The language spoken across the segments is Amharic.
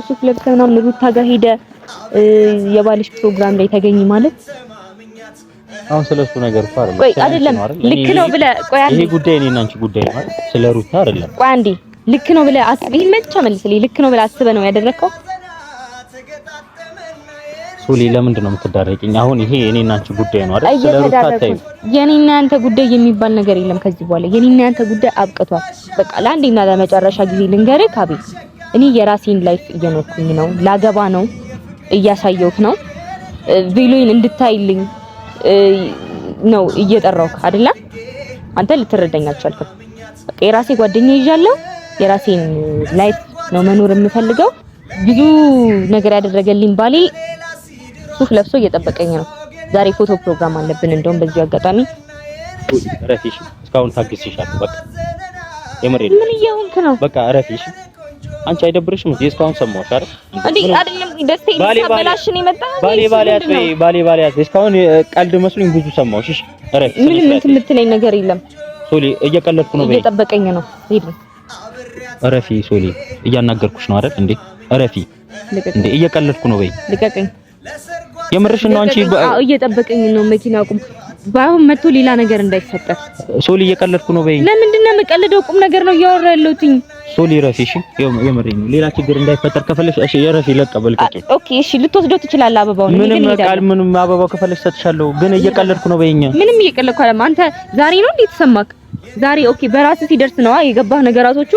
ሱፍ ለብሰህ ምናምን ሩታ ጋር ሄደ የባልሽ ፕሮግራም ላይ ተገኝ ማለት አሁን ስለሱ ነገር እኮ አይደለም ልክ ነው ብለህ ቆይ ይሄ ጉዳይ እኔና አንቺ ጉዳይ ማለት ስለ ሩታ አይደለም። ቆይ አንዴ ልክ ነው ብለህ አስበህ መቻ መልስልኝ። ልክ ነው ብለህ አስበህ ነው ያደረከው? ሶሊ ለምንድን ነው የምትዳረቂኝ? አሁን ይሄ እኔና አንቺ ጉዳይ ነው አይደል? ስለ ሩታ ታይ የኔና አንተ ጉዳይ የሚባል ነገር የለም ከዚህ በኋላ። የኔና አንተ ጉዳይ አብቅቷል። በቃ ለአንዴና ለመጨረሻ ጊዜ ልንገርህ ካቤል፣ እኔ የራሴን ላይፍ እየኖርኩኝ ነው። ላገባ ነው፣ እያሳየሁህ ነው። ቬሎይን እንድታይልኝ ነው እየጠራሁህ አይደለ? አንተ ልትረዳኝ አልቻልክም። በቃ የራሴ ጓደኛ ይዣለሁ። የራሴን ላይፍ ነው መኖር የምፈልገው። ብዙ ነገር ያደረገልኝ ባሌ ሱፍ ለብሶ እየጠበቀኝ ነው። ዛሬ ፎቶ ፕሮግራም አለብን። እንደውም በዚህ አጋጣሚ ረፊሽ እስካሁን ታግስሻለሁ። በቃ የምሬ ምን እየሆንክ ነው? በቃ ረፊሽ አንቺ አይደብርሽም? እስካሁን ሰማሁሽ አይደል? አይደለም ደስቴ ይሳበላሽን ይመጣ ባሌ እስካሁን ቀልድ መስሎኝ ብዙ ሰማሁሽ። እሺ ረፊሽ ምን የምትለኝ ነገር የለም። ሶሊ እየቀለድኩ ነው። እየጠበቀኝ ነው። ሄድ ረፊ ሶሊ እያናገርኩሽ ነው አይደል እንዴ? ረፊ እንዴ እየቀለድኩ ነው። በይ ልቀቀኝ። የምርሽ ነው አንቺ? እየጠበቀኝ ነው። መኪና ቁም። ባይሆን መጥቶ ሌላ ነገር እንዳይፈጠር። ሶሊ እየቀለድኩ ነው። በይ ለምንድን ነው የምቀልደው? ቁም ነገር ነው እያወራ ያለሁት። ሶሊ ረፊ እሺ፣ የምሬን ነው። ሌላ ችግር እንዳይፈጠር ከፈለሽ እሺ፣ የረፊ ለቀበል ከቂ ኦኬ፣ እሺ፣ ልትወስደው ትችላለህ አበባውን። ምንም አበባው ከፈለሽ ሰጥሻለሁ፣ ግን እየቀለድኩ ነው። በይኛ ምንም እየቀለድኩ አይደለም። አንተ ዛሬ ነው እንዴ ተሰማክ? ዛሬ ኦኬ፣ በራስህ ሲደርስ ነው የገባህ ነገራቶቹ።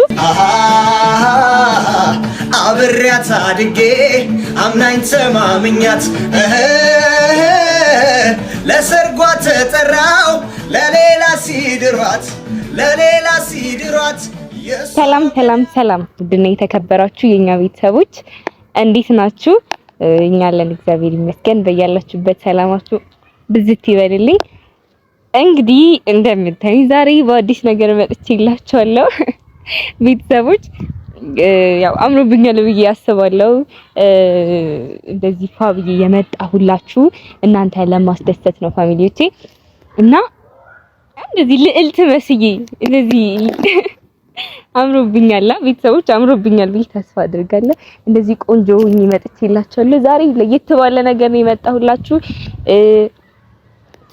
አብሬያት አድጌ አምናኝ ተማምኛት ለሰርጓ ተጠራው ለሌላ ሲድሯት። ሰላም ውድና የተከበራችሁ የኛ ቤተሰቦች እንዴት ናችሁ? እኛ አለን እግዚአብሔር ይመስገን። በያላችሁበት ሰላማችሁ ብዝት ይበልልኝ። እንግዲህ እንደምታዩ ዛሬ በአዲስ ነገር መጥቼላችኋለሁ ቤተሰቦች። ያው አምሮብኛል ብዬ አስባለሁ። እንደዚህ ፋብዬ የመጣሁላችሁ እናንተ ለማስደሰት ነው ፋሚሊዎቼ፣ እና እንደዚህ ልዕልት መስዬ እንደዚህ አምሮብኛል ቤተሰቦች፣ አምሮብኛል ብዬ ተስፋ አድርጋለሁ። እንደዚህ ቆንጆ ሆኜ መጥቼላችኋለሁ። ዛሬ ለየት ባለ ነገር ነው የመጣሁላችሁ።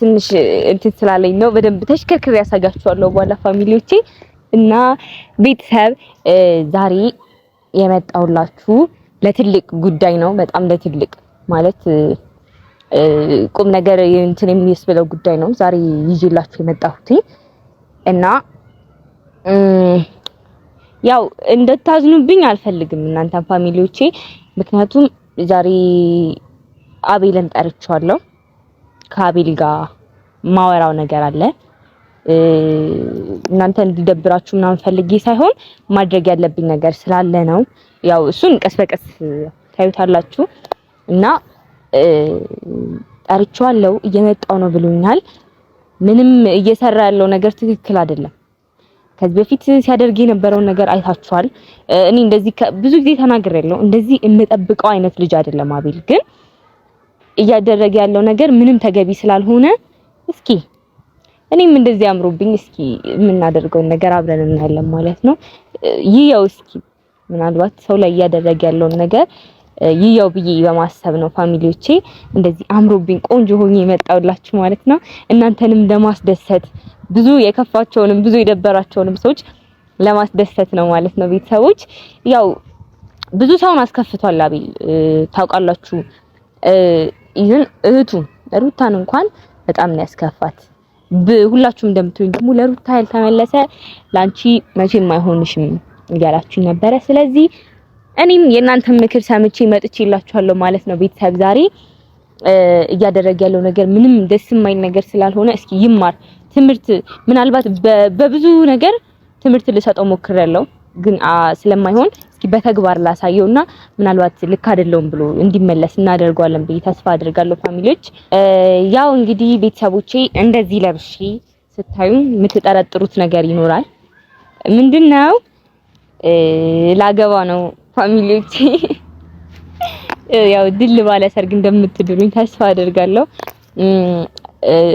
ትንሽ እንትን ስላለኝ ነው። በደንብ ተሽከርክሬ ያሳጋችኋለሁ በኋላ ፋሚሊዎቼ። እና ቤተሰብ ዛሬ የመጣሁላችሁ ለትልቅ ጉዳይ ነው። በጣም ለትልቅ ማለት ቁም ነገር እንትን የሚያስብለው ጉዳይ ነው ዛሬ ይዤላችሁ የመጣሁት። እና ያው እንደታዝኑብኝ አልፈልግም እናንተ ፋሚሊዎቼ፣ ምክንያቱም ዛሬ አቤልን ጠርቻለሁ። ከአቤል ጋር ማወራው ነገር አለ። እናንተ እንዲደብራችሁ ምናምን ፈልጌ ሳይሆን ማድረግ ያለብኝ ነገር ስላለ ነው። ያው እሱን ቀስ በቀስ ታዩታላችሁ። እና ጠርቻለሁ፣ እየመጣው ነው ብሎኛል። ምንም እየሰራ ያለው ነገር ትክክል አይደለም። ከዚህ በፊት ሲያደርግ የነበረው ነገር አይታችኋል። እኔ እንደዚህ ብዙ ጊዜ ተናግሬያለሁ። እንደዚህ የምጠብቀው አይነት ልጅ አይደለም አቤል። ግን እያደረገ ያለው ነገር ምንም ተገቢ ስላልሆነ እስኪ እኔም እንደዚህ አምሮብኝ እስኪ የምናደርገውን ነገር አብረን እናያለን ማለት ነው። ይያው እስኪ ምናልባት ሰው ላይ እያደረገ ያለውን ነገር ይያው ብዬ በማሰብ ነው ፋሚሊዎቼ እንደዚህ አምሮብኝ ቆንጆ ሆኜ የመጣሁላችሁ ማለት ነው። እናንተንም ለማስደሰት ብዙ የከፋቸውንም ብዙ የደበራቸውንም ሰዎች ለማስደሰት ነው ማለት ነው ቤተሰቦች። ያው ብዙ ሰውን አስከፍቷል አቤል ታውቃላችሁ። ይሄን እህቱ ሩታን እንኳን በጣም ነው ያስከፋት። ሁላችሁም እንደምትሉኝ ደግሞ ለሩታ ያልተመለሰ ላንቺ መቼም አይሆንሽም እያላችሁ ነበረ። ስለዚህ እኔም የእናንተን ምክር ሰምቼ መጥቼላችኋለሁ ማለት ነው ቤተሰብ። ዛሬ እያደረገ ያለው ነገር ምንም ደስ የማይል ነገር ስላልሆነ እስኪ ይማር ትምህርት፣ ምናልባት በብዙ ነገር ትምህርት ልሰጠው ሞክሬያለሁ፣ ግን ስለማይሆን እስኪ በተግባር ላሳየውና ምናልባት ልክ አይደለም ብሎ እንዲመለስ እናደርጋለን ብዬ ተስፋ አድርጋለሁ ፋሚሊዎች። ያው እንግዲህ ቤተሰቦቼ እንደዚህ ለብሼ ስታዩ የምትጠረጥሩት ነገር ይኖራል። ምንድነው? ላገባ ነው ፋሚሊዎቼ። ያው ድል ባለ ሰርግ እንደምትድሩኝ ተስፋ አድርጋለሁ።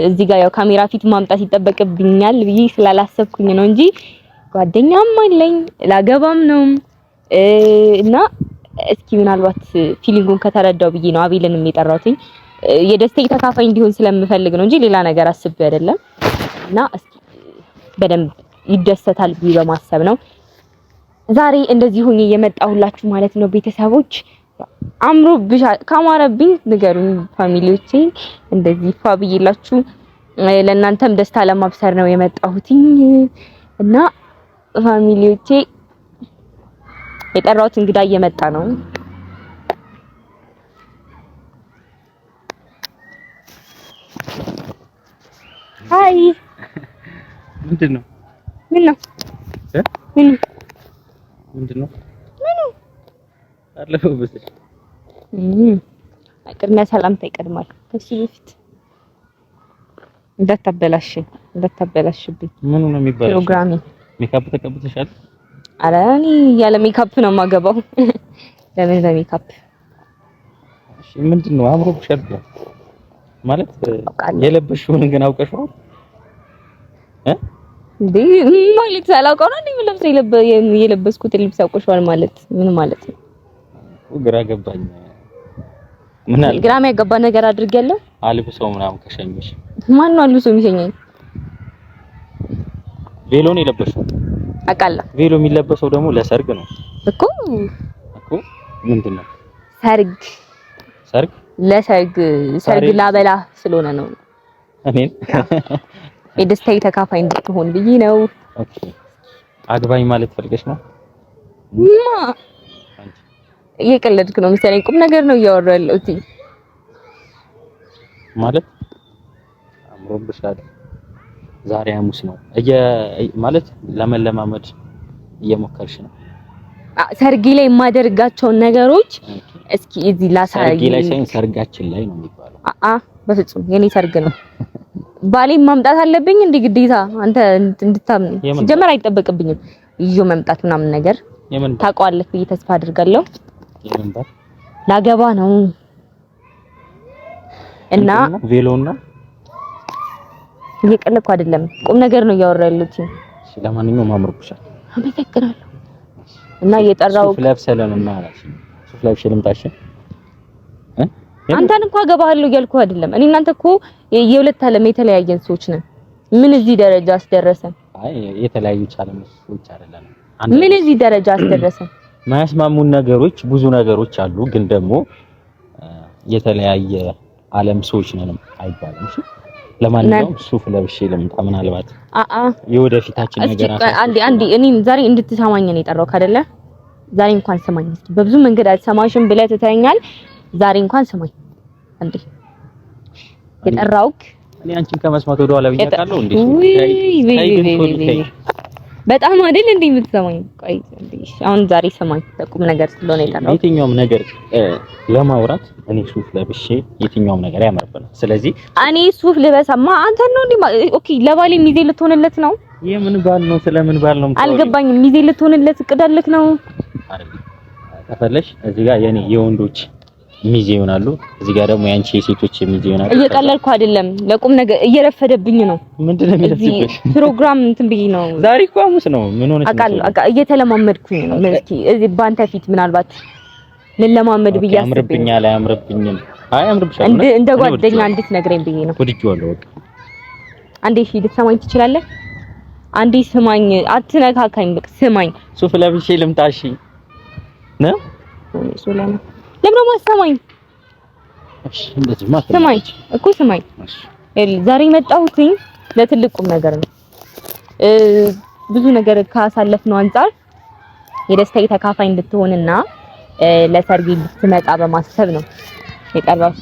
እዚህ ጋር ያው ካሜራ ፊት ማምጣት ይጠበቅብኛል ብዬ ስላላሰብኩኝ ነው እንጂ ጓደኛም አለኝ ላገባም ነው። እና እስኪ ምናልባት ፊሊንጉን ከተረዳው ብዬ ነው አቤልንም የጠራሁትኝ። የደስታዬ ተካፋይ እንዲሆን ስለምፈልግ ነው እንጂ ሌላ ነገር አስቤ አይደለም። እና እስኪ በደንብ ይደሰታል ብዬ በማሰብ ነው ዛሬ እንደዚህ ሆኜ የመጣሁላችሁ ማለት ነው። ቤተሰቦች አምሮብሻል፣ ካማረብኝ ንገሩኝ ፋሚሊዎቼ። እንደዚህ ፋብዬላችሁ ለእናንተም ደስታ ለማብሰር ነው የመጣሁትኝ እና ፋሚሊዎቼ የጠራሁት እንግዳ እየመጣ ነው። ሃይ ምንድነው? ምን ነው? ምንድነው? አለፈው በስል ቅድሚያ ሰላምታ ይቀድማል። ከሱ በፊት እንዳታበላሽብኝ። ምኑ ነው የሚባለው? ፕሮግራሚ ሜካፕ ተቀብተሻል? ኧረ እኔ ያለ ሜካፕ ነው የማገባው። ለምን በሜካፕ? እሺ ምንድነው? አምሮብሻል ማለት የለበሽውን ግን አውቀሽው እንዴ? ማለት ሳላውቀው ነው እንዴ ለብሰ የለበስኩት ልብስ አውቀሽዋል ማለት ምን ማለት ነው? ግራ ገባኝ። ምን አለ? ግራ የሚያገባ ነገር አድርጌያለሁ? አልብሰው ምናምን ከሸኝሽ ማን ነው አልብሰው የሚሸኘኝ? ቬሎ ነው የለበሽው? አውቃለሁ። ቬሎ የሚለበሰው ደግሞ ለሰርግ ነው እኮ ምንድነው? ሰርግ ለሰርግ ላበላ ስለሆነ ነው። እኔን የደስታዬ ተካፋይ እንድትሆን ብዬ ነው። ኦኬ አግባኝ ማለት ፈልገሽ ነው? እየቀለድክ ነው መሰለኝ። ቁም ነገር ነው እያወራሁ ያለሁት ማለት አምሮብሻል። ዛሬ ሐሙስ ነው ማለት ለመለማመድ እየሞከርሽ ነው? ሰርጌ ላይ የማደርጋቸውን ነገሮች እስኪ እዚህ ላሳይ። ሰርጌ ላይ ሳይሆን ሰርጋችን ላይ ነው የሚባለው። በፍጹም የኔ ሰርግ ነው። ባሌን ማምጣት አለብኝ እንዴ ግዴታ? አንተ እንድታምን ጀመር አይጠበቅብኝም። ይዞ መምጣት ምናምን ነገር ታውቀዋለህ ብዬ ተስፋ አድርጋለሁ። የመምጣት ላገባ ነው እና ቬሎና እየቀለድኩ አይደለም፣ ቁም ነገር ነው እያወራሁ ያለሁት። እሺ ለማንኛውም አምሮብሻል። አመሰግናለሁ። እና እየጠራው ሱፍ ለብሰህ ለምን አላልሽ? ሱፍ ለብሼ ልምጣሽ? አንተን እንኳን አገባሃለሁ እያልኩ አይደለም። እኔ እናንተ እኮ የሁለት ዓለም የተለያየን ሰዎች ነን። ምን እዚህ ደረጃ አስደረሰን? አይ የተለያዩ ሰዎች አይደለም። ምን እዚህ ደረጃ አስደረሰን? ማያስማሙን ነገሮች ብዙ ነገሮች አሉ፣ ግን ደግሞ የተለያየ ዓለም ሰዎች ነን አይባልም። እሺ ለማንኛውም ሱፍ ለብሼ ልምጣ? ምናልባት የወደፊታችን ነገር አንዴ እኔ ዛሬ እንድትሰማኝ ነው የጠራሁት አይደለ? ዛሬ እንኳን ስማኝ እስኪ። በብዙ መንገድ አልሰማሽም ብለህ ትተኛል። ዛሬ እንኳን ስማኝ እንዴ። የጠራሁት እኔ አንቺን ከመስማት ወደ ኋላ ብያለሁ እንዴ? በጣም አይደል እንዴ የምትሰማኝ? ቆይ እንዴ አሁን ዛሬ ስማኝ፣ በቁም ነገር ስለሆነ የጠራሁት። የትኛውም ነገር ለማውራት እኔ ሱፍ ለብሼ የትኛውም ነገር ያምርብናል። ስለዚህ እኔ ሱፍ ልበሳማ አንተ ነው እንዴ? ኦኬ ለባሌ ሚዜ ልትሆንለት ነው? የምን ባል ነው? ስለምን ባል ነው? አልገባኝም። ሚዜ ልትሆንለት እቅዳለክ ነው አይደል? ከፈለሽ እዚህ ጋር የኔ የወንዶች ሚዜ ይሆናሉ፣ እዚህ ጋር ደግሞ ያንቺ የሴቶች ሚዜ ይሆናሉ። እየቀለልኩ አይደለም፣ ለቁም ነገር እየረፈደብኝ ነው። ምንድነው የሚረፍድብሽ? ፕሮግራም እንትን ብዬ ነው። ዛሬ እኮ ሐሙስ ነው። ምን ሆነሽ ነው? እየተለማመድኩኝ ነው። እስኪ እዚህ ባንተ ፊት ምናልባት ልለማመድ ብዬ አስቤ ያምርብኛል። አያምርብኝም? አይ አምርብሻል። እንደ ጓደኛ እንድትነግረኝ ብዬ ነው። ወድጄዋለሁ። በቃ አንዴ እሺ፣ ልትሰማኝ ትችላለህ? አንዴ ስማኝ፣ አትነካካኝ። በቃ ስማኝ። ሱፍ ለብሼ ልምጣ? እሺ ነው ሱላና ለምን ማሰማኝ? እሺ እንደዚህ ማለት ስማኝ እኮ ስማኝ። ዛሬ መጣሁትኝ ለትልቁም ነገር ነው። ብዙ ነገር ካሳለፍነው አንፃር የደስታዬ ተካፋይ እንድትሆንና ለሰርግ እንድትመጣ በማሰብ ነው የጠራሁት።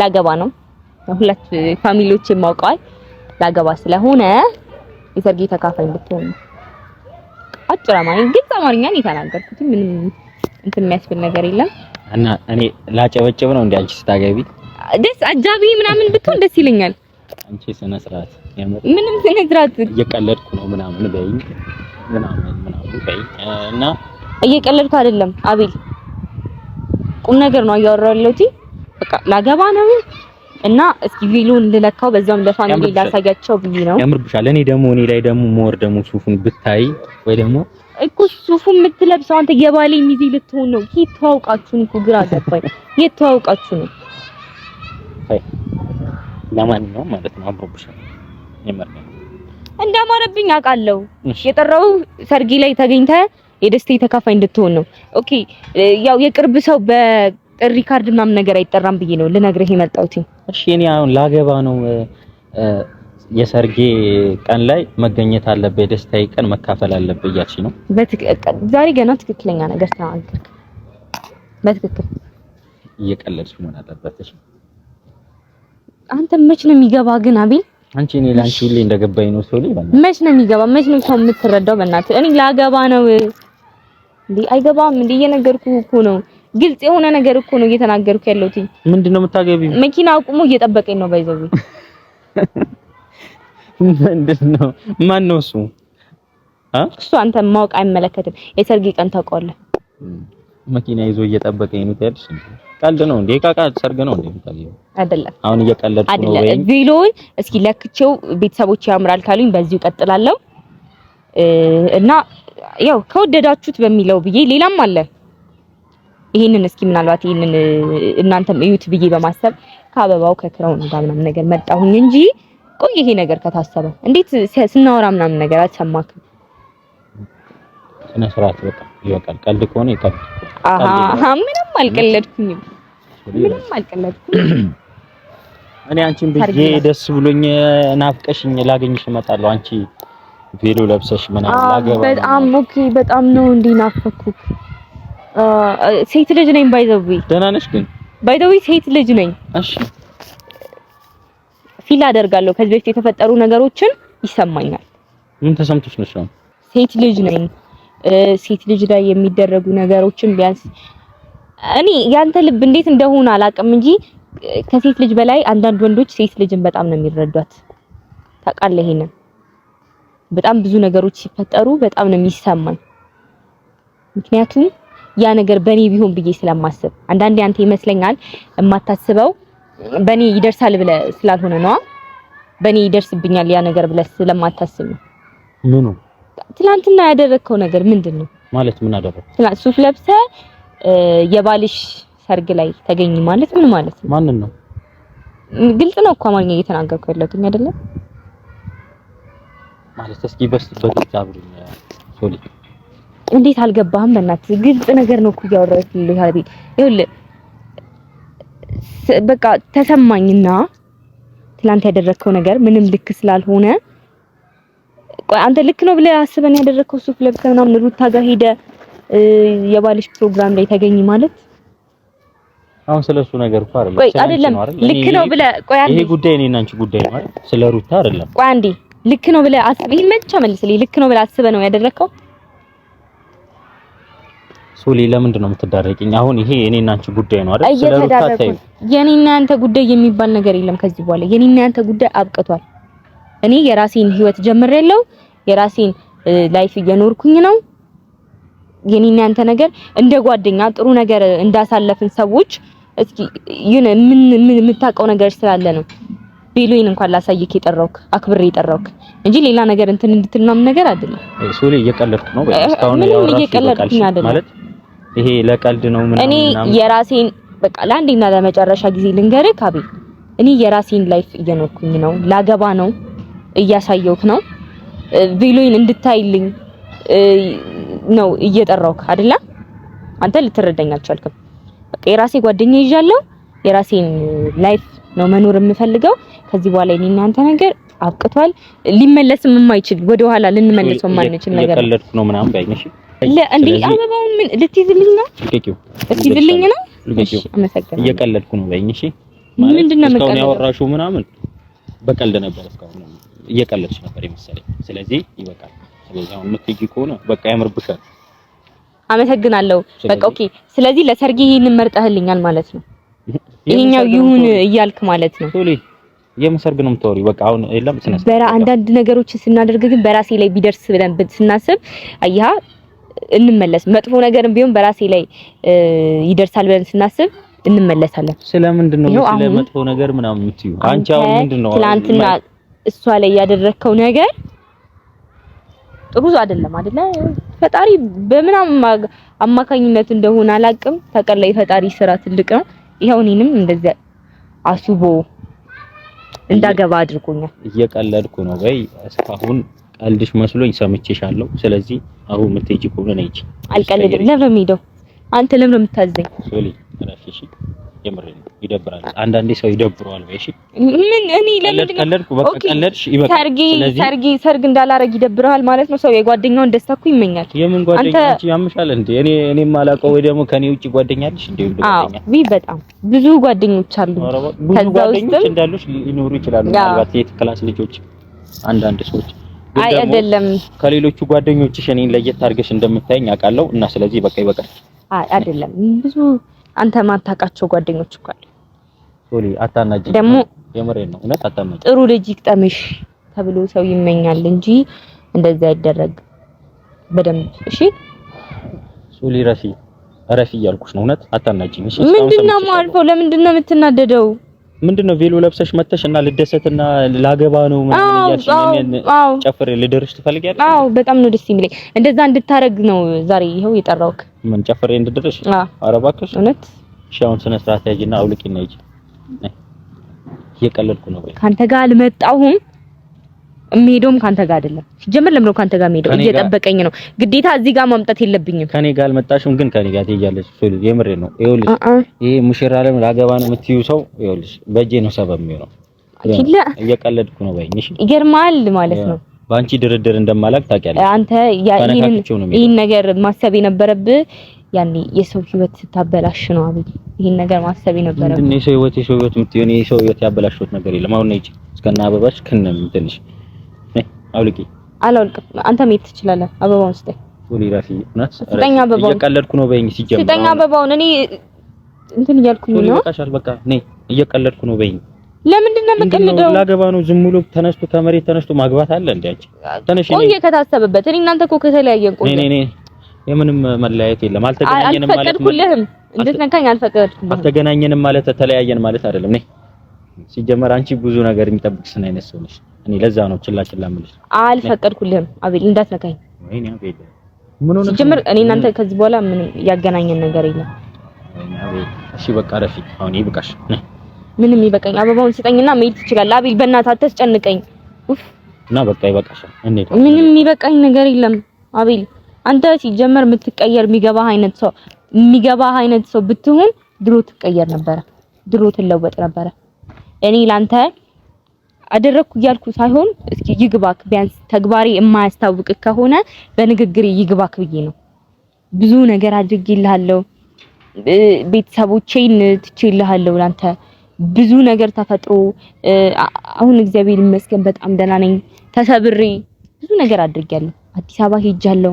ላገባ ነው። ሁለት ፋሚሊዎች የማውቀዋል ላገባ ስለሆነ የሰርግ ተካፋይ እንድትሆን ነው። አጭር አማርኛ ግልጽ አማርኛ ነው የተናገርኩት። ምንም እንትን የሚያስብል ነገር የለም። እና እኔ ላጨበጭብ ነው እንዴ? አንቺ ስታገቢ ደስ አጃቢ ምናምን ብትሆን ደስ ይለኛል። አንቺ ስነ ስርዓት ምንም ስነ ስርዓት እየቀለድኩ ነው ምናምን በይኝ ምናምን በይኝ። እና እየቀለድኩ አይደለም አቤል፣ ቁም ነገር ነው እያወራሁ ያለሁት። በቃ ላገባ ነው እና እስኪ ቪሉን ልለካው በዛውም ለፋሚሊ ላሳያቸው ብዬ ነው። ያምርብሻል። እኔ ላይ ደግሞ ሞር ደግሞ ሱፉን ብታይ ወይ ደግሞ እኮ ሱፉ የምትለብሰው አንተ የባሌ ሚዜ ልትሆን ነው። ተዋውቃችሁ እኮ ግራ ገባኝ። ተዋውቃችሁ ነው። አይ ለማንኛውም ማለት ነው አምሮብሻል። የመረቀኝ እንዳማረብኝ አውቃለሁ። የጠራው ሰርጊ ላይ ተገኝተህ የደስታዬ ተካፋይ እንድትሆን ነው። ኦኬ ያው የቅርብ ሰው በጥሪ ካርድ ምናምን ነገር አይጠራም ብዬ ነው ልነግርህ የመጣሁት። እሺ እኔ አሁን ላገባ ነው የሰርጌ ቀን ላይ መገኘት አለበት፣ የደስታዬ ቀን መካፈል አለበት እያልሽ ነው? ዛሬ ገና ትክክለኛ ነገር ተናገርክ። በትክክል እየቀለድሽ መሆን አለበት። እሺ አንተ መች ነው የሚገባ ግን አቤል? አንቺ እኔ ላንቺ ሁሌ እንደገባኝ ነው ሰው ልጅ መች ነው የሚገባ? መች ነው ሰው የምትረዳው? በእናትህ እኔ ላገባ ነው እንዴ? አይገባም እንዴ? እየነገርኩህ እኮ ነው። ግልጽ የሆነ ነገር እኮ ነው እየተናገርኩ ያለሁት። ምንድነው የምታገቢው? መኪና አቁሞ እየጠበቀኝ ነው ባይዘው። ምንድነው? ማን ነው እሱ? እሱ አንተ ማወቅ አይመለከትም። የሰርግ ቀን ታውቀዋለህ። መኪና ይዞ እየጠበቀኝ ነው ታዲያ። ቀልድ ነው እንዴ? ቃቃ ሰርግ ነው እንዴ? አይደለም። አሁን እየቀለድኩ ነው ወይ? ቪዲዮውን እስኪ ለክቼው ቤተሰቦች ያምራል ካሉኝ በዚሁ ቀጥላለሁ እና ያው ከወደዳችሁት በሚለው ብዬ ሌላም አለ። ይሄንን እስኪ ምናልባት ይሄንን እናንተም እዩት ብዬ በማሰብ ከአበባው ከክራውን ጋር ምናምን ነገር መጣሁኝ እንጂ ቆይ ይሄ ነገር ከታሰበ እንዴት ስናወራ ምናምን ነገር አልሰማክም? ስነ ስርዓት በቃ ይወቃል። ቀልድ ከሆነ ይቀልድ። ምንም አልቀለድኩኝም። ምንም አልቀለድኩም። እኔ አንቺን ብዬ ደስ ብሎኝ ናፍቀሽኝ ላገኝሽ እመጣለሁ። አንቺ ቬሎ ለብሰሽ ምናምን ላገባ በጣም ኦኬ። በጣም ነው እንዴ ናፈኩክ? ሴት ልጅ ነኝ ባይዘዊ። ደህና ነሽ ግን? ባይዘዊ ሴት ልጅ ነኝ። እሺ ፊል አደርጋለሁ። ከዚህ በፊት የተፈጠሩ ነገሮችን ይሰማኛል። ምን ተሰምቶሽ ነው? ሴት ልጅ ነኝ። ሴት ልጅ ላይ የሚደረጉ ነገሮችን ቢያንስ እኔ ያንተ ልብ እንዴት እንደሆነ አላውቅም እንጂ ከሴት ልጅ በላይ አንዳንድ ወንዶች ሴት ልጅን በጣም ነው የሚረዷት። ታውቃለህ? ይሄንን በጣም ብዙ ነገሮች ሲፈጠሩ በጣም ነው የሚሰማኝ። ምክንያቱም ያ ነገር በኔ ቢሆን ብዬ ስለማስብ አንዳንዴ አንተ ይመስለኛል የማታስበው በኔ ይደርሳል ብለህ ስላልሆነ ነው። በኔ ይደርስብኛል ያ ነገር ብለህ ስለማታስብ ነው። ምኑ? ትናንትና ያደረከው ነገር ምንድነው? ማለት ምን አደረክ? ትናንት ሱፍ ለብሰህ የባልሽ ሰርግ ላይ ተገኝ ማለት ምን ማለት ነው? ማንን ነው? ግልጽ ነው እኮ አማርኛ እየተናገርኩ ያለሁት አይደለም ማለት እስኪ በስበት አብሩኝ ሶሊ። እንዴት አልገባህም? በእናትህ ግልጽ ነገር ነው እኮ እያወራሁልህ ያለብኝ። ይኸውልህ በቃ ተሰማኝና ትናንት ያደረከው ነገር ምንም ልክ ስላልሆነ ቆይ አንተ ልክ ነው ብለህ አስበን ያደረከው ሱፍ ለብሰህ ምናምን ሩታ ጋር ሄደህ የባልሽ ፕሮግራም ላይ ተገኝ ማለት አሁን ስለሱ ነገር እኮ አይደለም። ቆይ አይደለም ልክ ነው ብለህ ቆይ አንዴ ይሄ ጉዳይ እኔና አንቺ ጉዳይ ነው አይደል? ስለ ሩታ አይደለም። ቆይ አንዴ ልክ ነው ብለህ አስበህ ይመቻ መልስልኝ። ልክ ነው ብለህ አስበህ ነው ያደረከው? ሶሊ ለምንድን ነው የምትዳረቂኝ? አሁን ይሄ እኔና አንቺ ጉዳይ ነው አይደል? ስለ ሩታ ታዩ። የኔና አንተ ጉዳይ የሚባል ነገር የለም ከዚህ በኋላ። የኔና አንተ ጉዳይ አብቅቷል። እኔ የራሴን ህይወት ጀምሬያለሁ። የራሴን ላይፍ እየኖርኩኝ ነው። የኔና አንተ ነገር እንደ ጓደኛ ጥሩ ነገር እንዳሳለፍን ሰዎች እስኪ ምን የምታውቀው ነገር ስላለ ነው ቤሎይን እንኳን ላሳይክ የጠራውክ አክብሬ የጠራውክ እንጂ ሌላ ነገር እንትን እንድትልናም ነገር አይደለም። ሶሊ እየቀለድኩ ነው እስካሁን ያወራሽ ማለት ይሄ ለቀልድ ነው ምናምን። እኔ የራሴን በቃ ለአንዴና ለመጨረሻ ጊዜ ልንገርህ አቤል፣ እኔ የራሴን ላይፍ እየኖርኩኝ ነው። ላገባ ነው እያሳየውክ ነው። ቬሎይን እንድታይልኝ ነው እየጠራውክ አይደለ? አንተ ልትረዳኝ አልቻልክም። በቃ የራሴ ጓደኛ ይዣለሁ። የራሴን ላይፍ ነው መኖር የምፈልገው። ከዚህ በኋላ እኔና አንተ ነገር አብቅቷል። ሊመለስም የማይችል ወደ ኋላ ልንመለሰው የማንችል ነገር ነው። እየቀለድኩ ነው ምናምን ባይነሽ እንዴ አበባውን ምን ልትይዝልኝ ነው? ልትይዝልኝ ነው? እሺ አመሰግናለሁ። እየቀለድኩ ነው ባይነሽ ምንድነው እስካሁን ያወራሽው ምናምን በቀልድ ነበር። እስካሁን እየቀለድሽ ነበር የመሰለኝ። ስለዚህ ይበቃል። ስለዚህ አሁን የምትሄጂ ከሆነ በቃ ያምርብሻል። አመሰግናለሁ። በቃ ኦኬ። ስለዚህ ለሰርጌ ይሄንን መርጠህልኛል ማለት ነው። ይሄኛው ይሁን እያልክ ማለት ነው። ሶሊ የምሰርግ ነው የምታወሪው? በቃ አሁን የለም ስነስ አንዳንድ ነገሮችን ስናደርግ ግን በራሴ ላይ ቢደርስ ብለን ስናስብ አያ እንመለስ። መጥፎ ነገርም ቢሆን በራሴ ላይ ይደርሳል ብለን ስናስብ እንመለሳለን። ስለምንድን ነው ስለ መጥፎ ነገር ምናምን የምትዩ? አንቺ አሁን ምንድነው ትናንትና እሷ ላይ ያደረከው ነገር ጥሩ አይደለም አይደለ? ፈጣሪ በምንም አማካኝነት እንደሆነ አላቅም። ተቀላይ ፈጣሪ ስራ ትልቅ ነው። ይሄው እኔንም እንደዚህ አስቦ እንዳገባ አድርጎኛል። እየቀለድኩ ነው ወይ? እስካሁን ቀልድሽ መስሎኝ ሰምቼሻለሁ። ስለዚህ አሁን የምትሄጂ ከሆነ ነይ። አልቀልድም። ለምን ነው የምሄደው? አንተ ለምን ነው የምታዘኝ? ሶሊ እሺ፣ የምሬን ነው። ይደብራል። አንዳንዴ ሰው ይደብረዋል። እሺ ምን እኔ ለምን ቀለድኩ? በቃ ቀለድሽ ይበቃል። ሰርግ እንዳላረግ ይደብራል ማለት ነው። ሰው የጓደኛውን ደስታ እኮ ይመኛል። የምን ጓደኛች ያምሻል እንዴ? እኔ ማላውቀው ወይ ደግሞ ከኔ ውጪ ጓደኛለሽ እንዴ? ጓደኛ በጣም ብዙ ጓደኞች አሉ። ከዛ ውስጥ እንዳሉሽ ሊኖሩ ይችላሉ። ምናልባት የት ክላስ ልጆች አንዳንድ ሰዎች አይ አይደለም ከሌሎቹ ጓደኞችሽ እኔን ለየት አድርገሽ እንደምታየኝ አውቃለሁ። እና ስለዚህ በቃ ይበቃል። አይ አይደለም ብዙ አንተ ማታውቃቸው ጓደኞች እኮ አሉ። ሶሊ አታናጂ ደግሞ የምሬን ነው። እውነት አታናጂ። ጥሩ ልጅ ይቅጠምሽ ተብሎ ሰው ይመኛል እንጂ እንደዛ አይደረግ። በደንብ እሺ ሶሊ ረፊ እያልኩሽ ነው። እውነት አታናጂ። እሺ ምንድነው ማልፈው? ለምንድነው የምትናደደው? ምንድነው ቬሎ ለብሰሽ መተሽና ልደሰትና ላገባ ነው ምናምን ያልሽኝ ጨፍሬ ልደርሽ ትፈልጊያለሽ? አዎ በጣም ነው ደስ የሚለኝ። እንደዛ እንድታረግ ነው ዛሬ ይሄው የጠራውክ። ምን ጨፍሬ እንድደርሽ? ኧረ እባክሽ እውነት። እሺ አሁን ስነ ስርዓት ያጂና አውልቂና ሂጂ። እየቀለድኩ ነው ወይ? ካንተ ጋር አልመጣሁም። እምሄደውም ካንተ ጋር አይደለም። ሲጀመር ለምን ነው ካንተ ጋር የምሄደው? እየጠበቀኝ ነው። ግዴታ እዚህ ጋር ማምጣት የለብኝም። ከኔ ጋር አልመጣሽም፣ ግን ከኔ ጋር ትሄጃለሽ። ሶሊ የምሬን ነው። ይኸውልሽ ይሄ ሙሽራ አለም ላገባ ነው የምትይው ሰው ይኸውልሽ በእጄ ነው ሰበብ የሚሆነው። እየቀለድኩ ነው ወይ? እሺ ይገርማል ማለት ነው። ባንቺ ድርድር እንደማላክ ታውቂያለሽ። አንተ ይሄን ነገር ማሰብ የነበረብህ ያኔ የሰው ህይወት ታበላሽ ነው አብይ። ይሄን ነገር ማሰብ የነበረብህ እንዴ? የሰው ህይወት የምትሆን የሰው ህይወት ያበላሽሁት ነገር የለም። አሁን ነይ እስከና አበባሽ ከነም ትንሽ አውልቂ። አላውልቅም። አንተ መሄድ ትችላለህ። አበባውን ስጠኝ። ሶሊ ራፊ ናት። እየቀለድኩ ነው በይኝ። ሲጀምር ስጠኝ አበባውን። እኔ እንትን እያልኩኝ ነው። በቃሻል። በቃ ነይ። እየቀለድኩ ነው በይኝ። ለምንድን ነው የምቀልደው? ላገባ ነው። ዝም ብሎ ተነስቶ ከመሬት ተነስቶ ማግባት አለ እንዴ? አንቺ ተነሽ። ቆየ ከታሰበበት። እኔ እናንተ እኮ ከተለያየን ቆየ። ነይ የምንም መለያየት የለም። አልተገናኘንም ማለት አልፈቀድኩልህም። እንድትነካኝ አልፈቀድኩም። አልተገናኘንም ማለት ተለያየን ማለት አይደለም። ነይ። ሲጀመር አንቺ ብዙ ነገር የሚጠብቅሽን አይነት ሰው ነሽ። እኔ ለዛ ነው ችላ የምልሽ። አልፈቀድኩልህም አቤል፣ እንዳትነካኝ። ወይኔ አቤል ምን ሆነ? ሲጀመር እኔ እናንተ ከዚህ በኋላ ምንም ያገናኘን ነገር የለም። ወይኔ አቤል፣ እሺ በቃ ረፊ፣ አሁን ይብቃሽ። ምንም ይበቃኝ። አበባውን ስጠኝና መሄድ ትችላለህ። አቤል በእናትህ አታስጨንቀኝ። እና በቃ ይበቃሻል። እንዴት? ምንም ይበቃኝ ነገር የለም አቤል። አንተ ሲጀመር የምትቀየር የሚገባህ አይነት ሰው ብትሆን ድሮ ትቀየር ነበረ፣ ድሮ ትለወጥ ነበረ። እኔ ላንተ አደረኩ እያልኩ ሳይሆን እስኪ ይግባክ፣ ቢያንስ ተግባሪ የማያስታውቅ ከሆነ በንግግር ይግባክ ብዬ ነው። ብዙ ነገር አድርጌልሃለሁ፣ ቤተሰቦቼን ትቼልሃለሁ። ላንተ ብዙ ነገር ተፈጥሮ አሁን እግዚአብሔር ይመስገን በጣም ደህና ነኝ። ተሰብሬ ብዙ ነገር አድርጌያለሁ። አዲስ አበባ ሄጃለሁ፣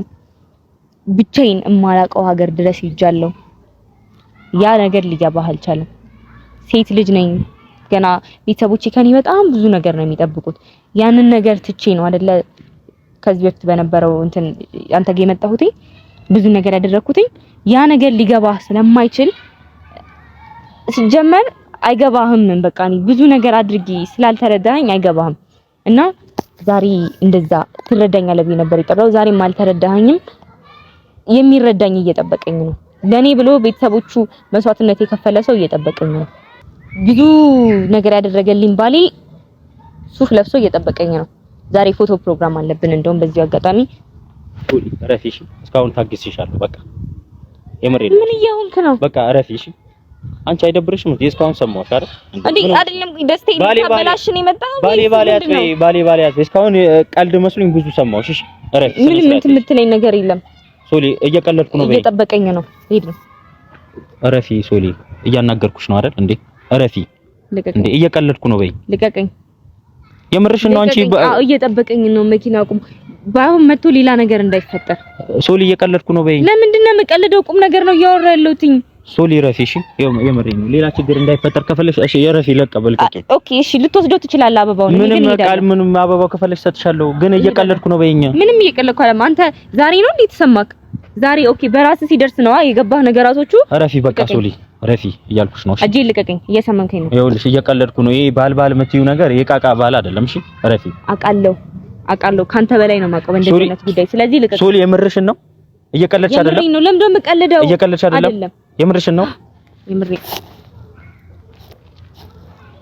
ብቻዬን እማላውቀው ሀገር ድረስ ሄጃለሁ። ያ ነገር ሊገባህ አልቻለም። ሴት ልጅ ነኝ ገና። ቤተሰቦቼ ከኔ በጣም ብዙ ነገር ነው የሚጠብቁት። ያንን ነገር ትቼ ነው አይደለ ከዚህ በፊት በነበረው እንትን አንተ ጋር የመጣሁት ብዙ ነገር ያደረኩት። ያ ነገር ሊገባህ ስለማይችል ሲጀመር አይገባህም። በቃ እኔ ብዙ ነገር አድርጌ ስላልተረዳኸኝ አይገባህም። እና ዛሬ እንደዛ ትረዳኛለህ ብዬ ነበር የጠራው። ዛሬም አልተረዳኸኝም። የሚረዳኝ እየጠበቀኝ ነው። ለኔ ብሎ ቤተሰቦቹ መስዋዕትነት የከፈለ ሰው እየጠበቀኝ ነው። ብዙ ነገር ያደረገልኝ ባሌ ሱፍ ለብሶ እየጠበቀኝ ነው። ዛሬ ፎቶ ፕሮግራም አለብን። እንደውም በዚህ አጋጣሚ ረፊሽ እስካሁን ታግስሻለሁ። በቃ የምሬን ምን እየሆንክ ነው? በቃ ረፊሽ አንቺ አይደብርሽም? እስካሁን ሰማሁሽ አይደል? አይደለም ደስታዬን ታበላሽ ነው የመጣው። ባሌ እስካሁን ቀልድ መስሎኝ ብዙ ሰማሁሽ። እሺ ረፊ ምን የምትለኝ ነገር የለም። ሶሊ እየቀለድኩ ነው። እየጠበቀኝ ነው። ሄድ ነው ረፊ። ሶሊ እያናገርኩሽ ነው አይደል እንዴ? ረፊ እንዴ እየቀለድኩ ነው በይ። ልቀቀኝ። የምርሽ ነው አንቺ? እየጠበቀኝ ነው። መኪና ቁም። ባይሆን መጥቶ ሌላ ነገር እንዳይፈጠር። ሶሊ እየቀለድኩ ነው በይ። ለምንድን ነው የምቀልደው? ቁም ነገር ነው እያወራ ያለሁት። ሶሊ ረፊ እሺ፣ የምሬን ነው። ሌላ ችግር እንዳይፈጠር ከፈለሽ እሺ፣ የረፊ ለቀበል ልቀቂ። ኦኬ እሺ፣ ልትወስደው ትችላለህ አበባውን። ምንም አበባው ከፈለሽ ሰጥሻለሁ፣ ግን እየቀለድኩ ነው በይኛ። ምንም እየቀለድኩ አይደለም። አንተ ዛሬ ነው እንዴ ተሰማክ? ዛሬ ኦኬ፣ በራስ ሲደርስ ነው የገባህ ነገራቶቹ። ረፊ በቃ ሶሊ ረፊ እያልኩሽ ነው። እሺ እጄ ልቀቀኝ። እየሰማንከኝ ነው? ይኸውልሽ እየቀለድኩ ነው። ይሄ ባል የምትይው ነገር የቃቃ ባል አይደለም። እሺ ረፊ አውቃለሁ አውቃለሁ ካንተ በላይ ነው የማውቀው በእንደዚህ አይነት ጉዳይ። ስለዚህ ልቀቅ። ሶሊ የምርሽን ነው? እየቀለድሽ አይደለም? የምሬን ነው። ለምን እንደምቀልደው? እየቀለድሽ አይደለም? የምርሽን ነው? የምሬን።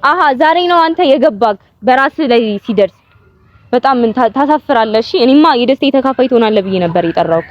አሃ ዛሬ ነው አንተ የገባክ በራስህ ላይ ሲደርስ። በጣም ታሳፍራለህ። እሺ እኔማ የደስታዬ ተካፋይ ትሆናለህ ብዬ ነበር የጠራሁት።